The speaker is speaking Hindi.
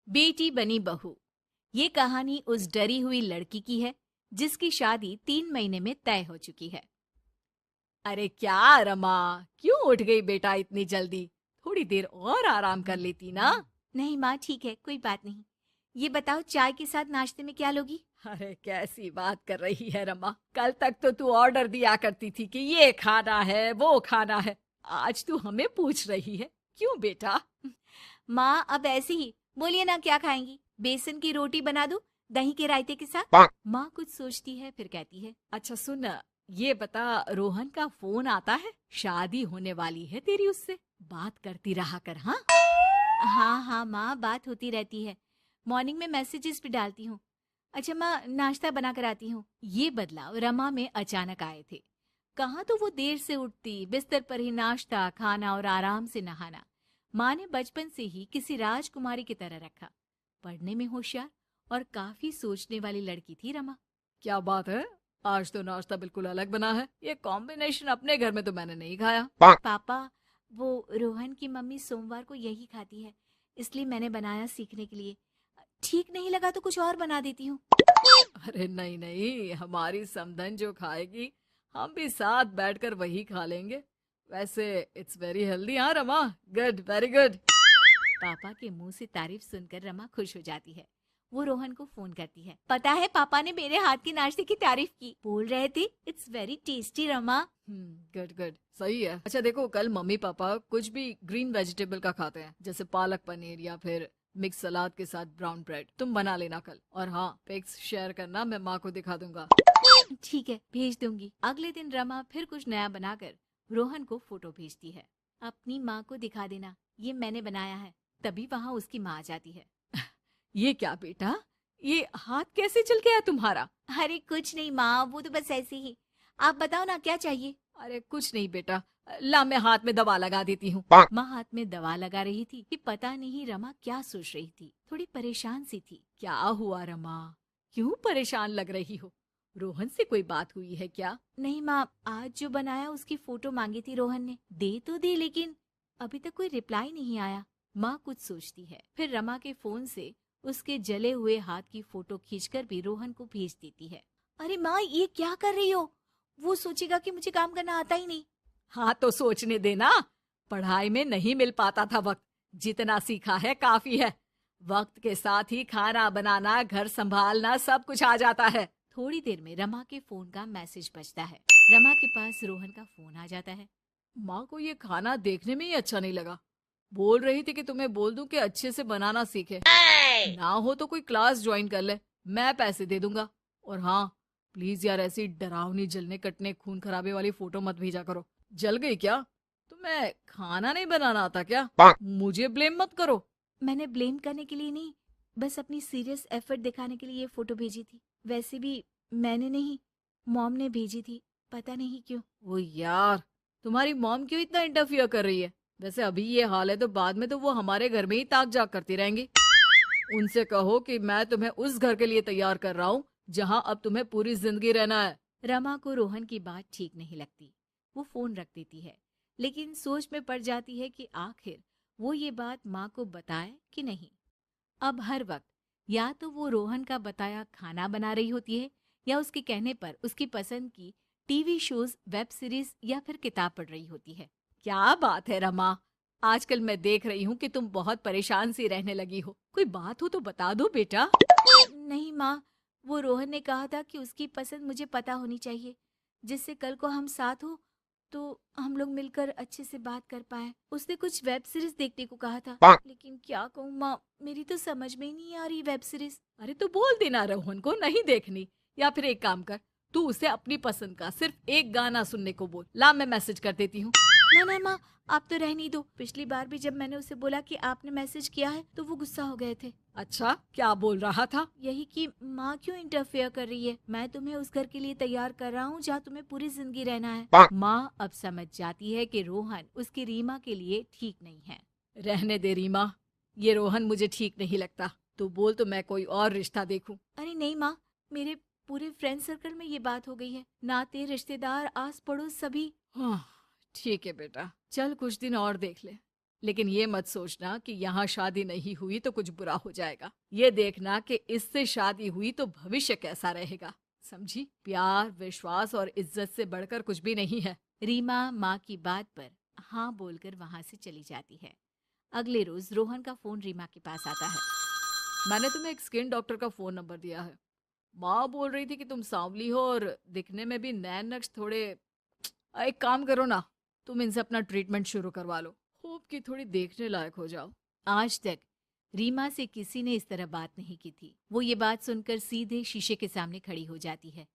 बेटी बनी बहू। ये कहानी उस डरी हुई लड़की की है जिसकी शादी 3 महीने में तय हो चुकी है। अरे क्या रमा, क्यों उठ गई बेटा इतनी जल्दी? थोड़ी देर और आराम कर लेती ना। नहीं माँ, ठीक है, कोई बात नहीं। ये बताओ, चाय के साथ नाश्ते में क्या लोगी? अरे कैसी बात कर रही है रमा, कल तक तो तू ऑर्डर दिया करती थी कि ये खाना है वो खाना है। आज तू हमें पूछ रही है, क्यों बेटा? माँ अब ऐसे ही बोलिए ना, क्या खाएंगी? बेसन की रोटी बना दूं दही के रायते के साथ? माँ कुछ सोचती है फिर कहती है, अच्छा सुन, ये बता, रोहन का फोन आता है? शादी होने वाली है तेरी उससे, बात करती रहा कर। हाँ हाँ हाँ माँ, बात होती रहती है। मॉर्निंग में मैसेजेस भी डालती हूँ। अच्छा माँ, नाश्ता बना कर आती हूँ। ये बदलाव रमा में अचानक आए थे। कहाँ तो वो देर से उठती, बिस्तर पर ही नाश्ता खाना और आराम से नहाना। माँ ने बचपन से ही किसी राजकुमारी की तरह रखा। पढ़ने में होशियार और काफी सोचने वाली लड़की थी रमा। क्या बात है, आज तो नाश्ता बिल्कुल अलग बना है। ये कॉम्बिनेशन अपने घर में तो मैंने नहीं खाया। पापा, वो रोहन की मम्मी सोमवार को यही खाती है, इसलिए मैंने बनाया सीखने के लिए। ठीक नहीं लगा तो कुछ और बना देती हूँ। अरे नहीं नहीं, हमारी समधन जो खाएगी हम भी साथ बैठकर वही खा लेंगे। वैसे इट्स वेरी हेल्दी। हाँ रमा, गुड, वेरी गुड। पापा के मुंह से तारीफ सुनकर रमा खुश हो जाती है। वो रोहन को फोन करती है, पता है पापा ने मेरे हाथ के नाश्ते की तारीफ की, बोल रहे थे it's very tasty Rama. Good good, सही है। अच्छा देखो, कल मम्मी पापा कुछ भी ग्रीन वेजिटेबल का खाते हैं, जैसे पालक पनीर या फिर मिक्स सलाद के साथ ब्राउन ब्रेड। तुम बना लेना कल, और हाँ पिक्स शेयर करना, मैं माँ को दिखा दूंगा। ठीक है, भेज दूंगी। अगले दिन रमा फिर कुछ नया बनाकर रोहन को फोटो भेजती है। अपनी माँ को दिखा देना, ये मैंने बनाया है। तभी वहाँ उसकी माँ आ जाती है। ये क्या बेटा, ये हाथ कैसे चल गया तुम्हारा? अरे कुछ नहीं माँ, वो तो बस ऐसे ही। आप बताओ ना, क्या चाहिए? अरे कुछ नहीं बेटा, ला मैं हाथ में दवा लगा देती हूँ। माँ हाथ में दवा लगा रही थी कि पता नहीं रमा क्या सोच रही थी। थोड़ी परेशान सी थी। क्या हुआ रमा, क्यों परेशान लग रही हो? रोहन से कोई बात हुई है क्या? नहीं माँ, आज जो बनाया उसकी फोटो मांगी थी रोहन ने, दे तो दी, लेकिन अभी तक कोई रिप्लाई नहीं आया। माँ कुछ सोचती है, फिर रमा के फोन से उसके जले हुए हाथ की फोटो खींचकर भी रोहन को भेज देती है। अरे माँ, ये क्या कर रही हो? वो सोचेगा कि मुझे काम करना आता ही नहीं। हाँ तो सोचने देना, पढ़ाई में नहीं मिल पाता था वक्त, जितना सीखा है काफी है। वक्त के साथ ही खाना बनाना, घर संभालना सब कुछ आ जाता है। थोड़ी देर में रमा के फोन का मैसेज बजता है। रमा के पास रोहन का फोन आ जाता है। माँ को ये खाना देखने में ही अच्छा नहीं लगा। बोल रही थी कि तुम्हें बोल दूं कि अच्छे से बनाना सीखे। ना हो तो कोई क्लास ज्वाइन कर ले, मैं पैसे दे दूंगा। और हाँ, प्लीज यार ऐसी डरावनी जलने कटने खून खराबे वाली फोटो मत भेजा करो। जल गई क्या? तुम्हें खाना नहीं बनाना आता क्या? मुझे ब्लेम मत करो। मैंने ब्लेम करने के लिए नहीं, बस अपनी सीरियस एफर्ट दिखाने के लिए ये फोटो भेजी थी। वैसे भी मैंने नहीं, मॉम ने भेजी थी, पता नहीं क्यों। ओ यार, तुम्हारी मॉम क्यों इतना इंटरफियर कर रही है? वैसे अभी ये हाल है तो बाद में तो वो हमारे घर में ही ताक जाग करती रहेंगी। उनसे कहो कि मैं तुम्हें उस घर के लिए तैयार कर रहा हूँ जहाँ अब तुम्हें पूरी जिंदगी रहना है। रमा को रोहन की बात ठीक नहीं लगती। वो फोन रख देती है, लेकिन सोच में पड़ जाती है कि आखिर वो ये बात माँ को बताए कि नहीं। अब हर वक्त या तो वो रोहन का बताया खाना बना रही होती है, या उसके कहने पर उसकी पसंद की टीवी शोज, वेब सीरीज या फिर किताब पढ़ रही होती है। क्या बात है रमा, आजकल मैं देख रही हूँ कि तुम बहुत परेशान सी रहने लगी हो। कोई बात हो तो बता दो बेटा। नहीं माँ, वो रोहन ने कहा था कि उसकी पसंद मुझे पता होनी चाहिए, जिससे कल को हम साथ हो तो हम लोग मिलकर अच्छे से बात कर पाए। उसने कुछ वेब सीरीज देखने को कहा था, लेकिन क्या कहूँ माँ, मेरी तो समझ में ही नहीं आ रही वेब सीरीज। अरे तो बोल देना रोहन को नहीं देखनी, या फिर एक काम कर, तू उसे अपनी पसंद का सिर्फ एक गाना सुनने को बोल। ला मैं मैसेज कर देती हूँ। ना ना माँ, आप तो रहने दो। पिछली बार भी जब मैंने उसे बोला कि आपने मैसेज किया है तो वो गुस्सा हो गए थे। अच्छा, क्या बोल रहा था? यही कि माँ क्यों इंटरफेयर कर रही है, मैं तुम्हें उस घर के लिए तैयार कर रहा हूँ जहाँ तुम्हें पूरी जिंदगी रहना है। माँ अब समझ जाती है कि रोहन उसकी रीमा के लिए ठीक नहीं है। रहने दे रीमा, ये रोहन मुझे ठीक नहीं लगता। तू बोल तो मैं कोई और रिश्ता देखूं। अरे नहीं माँ, मेरे पूरे फ्रेंड सर्कल में ये बात हो गई है, नाते रिश्तेदार आस पड़ोस सभी। हाँ ठीक है बेटा, चल कुछ दिन और देख ले। लेकिन ये मत सोचना कि यहाँ शादी नहीं हुई तो कुछ बुरा हो जाएगा। ये देखना कि इससे शादी हुई तो भविष्य कैसा रहेगा। समझी? प्यार, विश्वास और इज्जत से बढ़कर कुछ भी नहीं है। रीमा माँ की बात पर हाँ बोलकर वहां से चली जाती है। अगले रोज रोहन का फोन रीमा के पास आता है। मैंने तुम्हें एक स्किन डॉक्टर का फोन नंबर दिया है। माँ बोल रही थी कि तुम सांवली हो और दिखने में भी नैन नक्श थोड़े। एक काम करो ना, तुम इनसे अपना ट्रीटमेंट शुरू करवा लो। होप कि थोड़ी देखने लायक हो जाओ। आज तक रीमा से किसी ने इस तरह बात नहीं की थी। वो ये बात सुनकर सीधे शीशे के सामने खड़ी हो जाती है।